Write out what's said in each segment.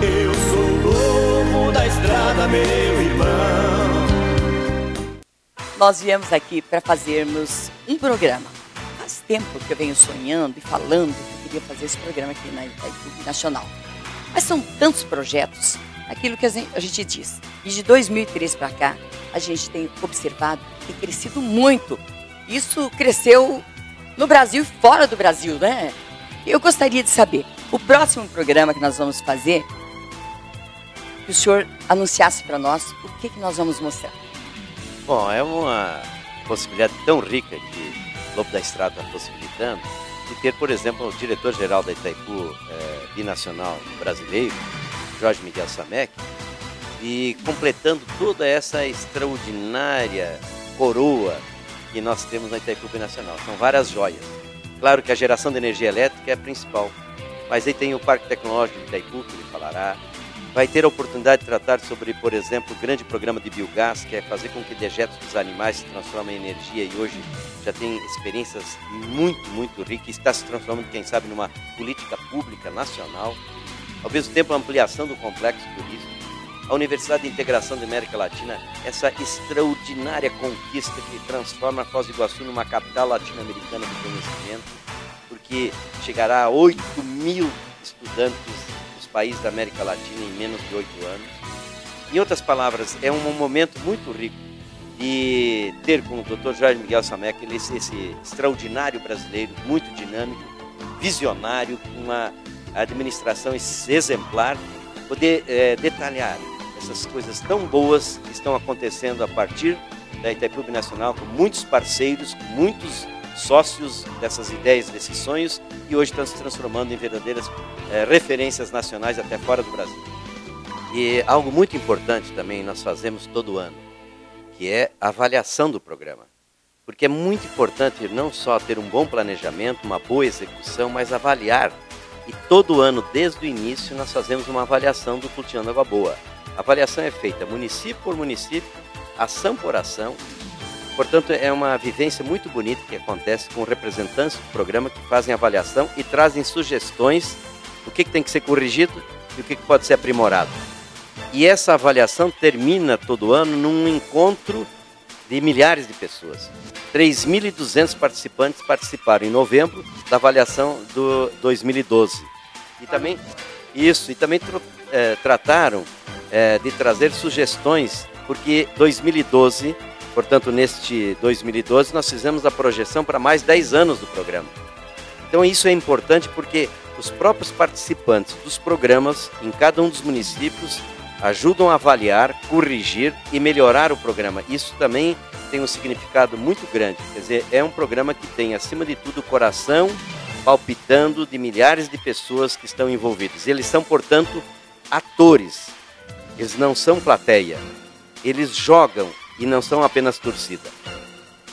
Eu sou o lobo da estrada, meu irmão. Nós viemos aqui para fazermos um programa. Faz tempo que eu venho sonhando e falando que eu queria fazer esse programa aqui na Itaipu Nacional. Mas são tantos projetos, aquilo que a gente diz. E de 2003 para cá, a gente tem observado que tem crescido muito. Isso cresceu no Brasil e fora do Brasil, né? Eu gostaria de saber, o próximo programa que nós vamos fazer, que o senhor anunciasse para nós o que nós vamos mostrar. Bom, é uma possibilidade tão rica que o Lobo da Estrada está possibilitando de ter, por exemplo, o diretor-geral da Itaipu Binacional Brasileiro, Jorge Miguel Samek, e completando toda essa extraordinária coroa que nós temos na Itaipu Binacional. São várias joias. Claro que a geração de energia elétrica é a principal, mas aí tem o Parque Tecnológico de Itaipu, que ele falará. Vai ter a oportunidade de tratar sobre, por exemplo, o grande programa de biogás, que é fazer com que dejetos dos animais se transformem em energia, e hoje já tem experiências muito ricas, e está se transformando, quem sabe, numa política pública nacional. Ao mesmo tempo, a ampliação do complexo turístico. A Universidade de Integração da América Latina, essa extraordinária conquista que transforma Foz do Iguaçu numa capital latino-americana do conhecimento, porque chegará a 8.000 estudantes país da América Latina em menos de 8 anos. Em outras palavras, é um momento muito rico de ter com o Dr. Jorge Miguel Samek esse extraordinário brasileiro, muito dinâmico, visionário, com uma administração exemplar, poder detalhar essas coisas tão boas que estão acontecendo a partir da Itaipu Binacional, com muitos parceiros, com muitos sócios dessas ideias, desses sonhos, e hoje estão se transformando em verdadeiras referências nacionais até fora do Brasil. E algo muito importante também nós fazemos todo ano, que é a avaliação do programa. Porque é muito importante não só ter um bom planejamento, uma boa execução, mas avaliar. E todo ano, desde o início, nós fazemos uma avaliação do Cultivando Água Boa. A avaliação é feita município por município, ação por ação. Portanto, é uma vivência muito bonita que acontece com representantes do programa que fazem avaliação e trazem sugestões do que tem que ser corrigido e o que pode ser aprimorado. E essa avaliação termina todo ano num encontro de milhares de pessoas. 3.200 participantes participaram em novembro da avaliação do 2012. E também, trataram de trazer sugestões, porque 2012... Portanto, neste 2012, nós fizemos a projeção para mais 10 anos do programa. Então, isso é importante porque os próprios participantes dos programas, em cada um dos municípios, ajudam a avaliar, corrigir e melhorar o programa. Isso também tem um significado muito grande. Quer dizer, é um programa que tem, acima de tudo, o coração palpitando de milhares de pessoas que estão envolvidas. Eles são, portanto, atores. Eles não são plateia. Eles jogam e não são apenas torcida.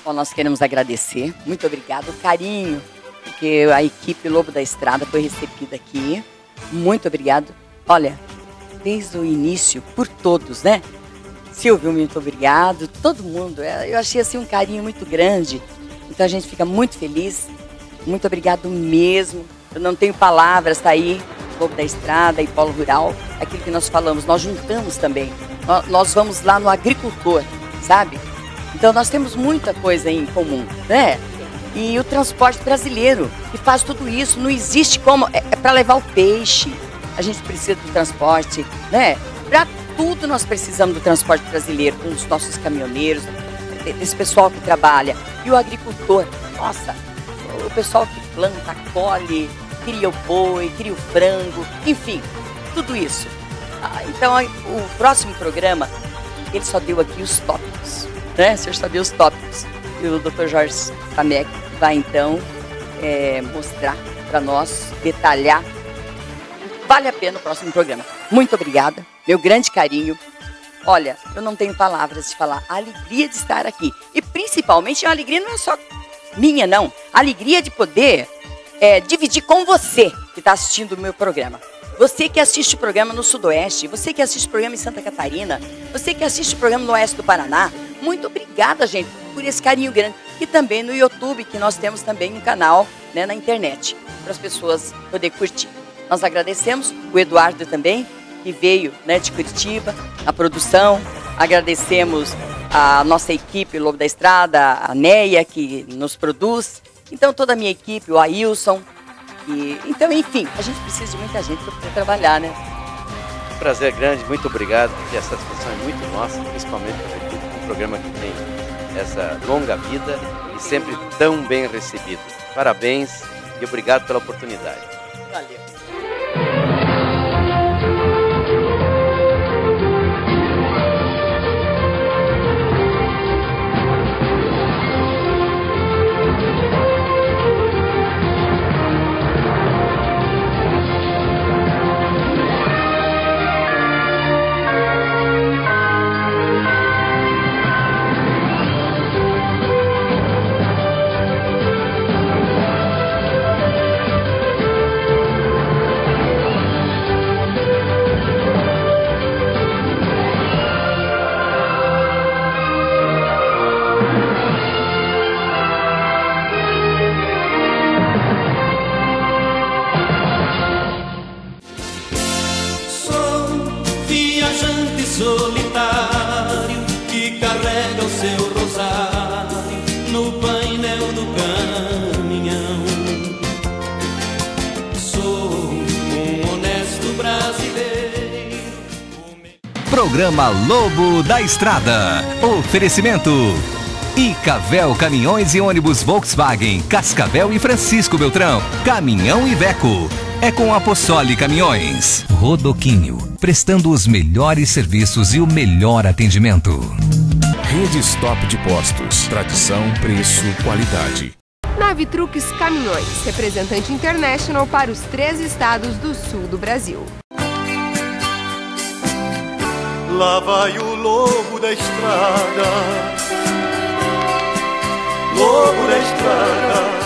Bom, nós queremos agradecer, muito obrigado, o carinho, porque a equipe Lobo da Estrada foi recebida aqui, muito obrigado. Olha, desde o início, por todos, né? Silvio, muito obrigado, todo mundo, eu achei assim um carinho muito grande, então a gente fica muito feliz, muito obrigado mesmo, eu não tenho palavras, tá aí, Lobo da Estrada e Polo Rural, aquilo que nós falamos, nós juntamos também, nós vamos lá no agricultor, sabe? Então nós temos muita coisa em comum, né? E o transporte brasileiro, que faz tudo isso, não existe como, é para levar o peixe, a gente precisa do transporte, né? Para tudo nós precisamos do transporte brasileiro, com os nossos caminhoneiros, esse pessoal que trabalha. E o agricultor, nossa, o pessoal que planta, colhe, cria o boi, cria o frango, enfim, tudo isso. Então o próximo programa, ele só deu aqui os tópicos, né? O senhor só deu os tópicos. E o Dr. Jorge Samek vai então mostrar para nós, detalhar. Vale a pena o próximo programa. Muito obrigada, meu grande carinho. Olha, eu não tenho palavras de falar a alegria de estar aqui. E principalmente a alegria não é só minha, não. A alegria de poder dividir com você que está assistindo o meu programa. Você que assiste o programa no Sudoeste, você que assiste o programa em Santa Catarina, você que assiste o programa no Oeste do Paraná, muito obrigada, gente, por esse carinho grande. E também no YouTube, que nós temos também um canal, né, na internet, para as pessoas poderem curtir. Nós agradecemos, o Eduardo também, que veio, né, de Curitiba, a produção. Agradecemos a nossa equipe Lobo da Estrada, a Neia, que nos produz. Então, toda a minha equipe, o Ailson. Então, enfim, a gente precisa de muita gente para poder trabalhar, né? Prazer grande, muito obrigado, porque a satisfação é muito nossa, principalmente por um programa que tem essa longa vida e sempre tão bem recebido. Parabéns e obrigado pela oportunidade. Valeu. Solitário que carrega o seu rosário no painel do caminhão. Sou um honesto brasileiro. Programa Lobo da Estrada. Oferecimento Icavel Caminhões e Ônibus Volkswagen, Cascavel e Francisco Beltrão. Caminhão Iveco. É com a Possoli Caminhões. Rodoquinho, prestando os melhores serviços e o melhor atendimento. Rede Stop de Postos. Tradição, preço, qualidade. Nave Truques Caminhões, representante international para os 3 estados do sul do Brasil. Lá vai o lobo da estrada, lobo da estrada.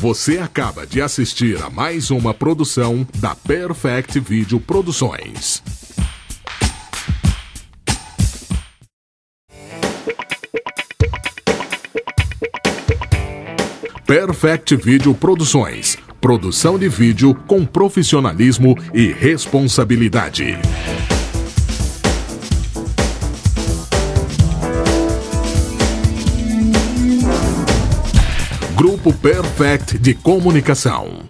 Você acaba de assistir a mais uma produção da Perfect Video Produções. Perfect Video Produções. Produção de vídeo com profissionalismo e responsabilidade. Grupo Perfect de Comunicação.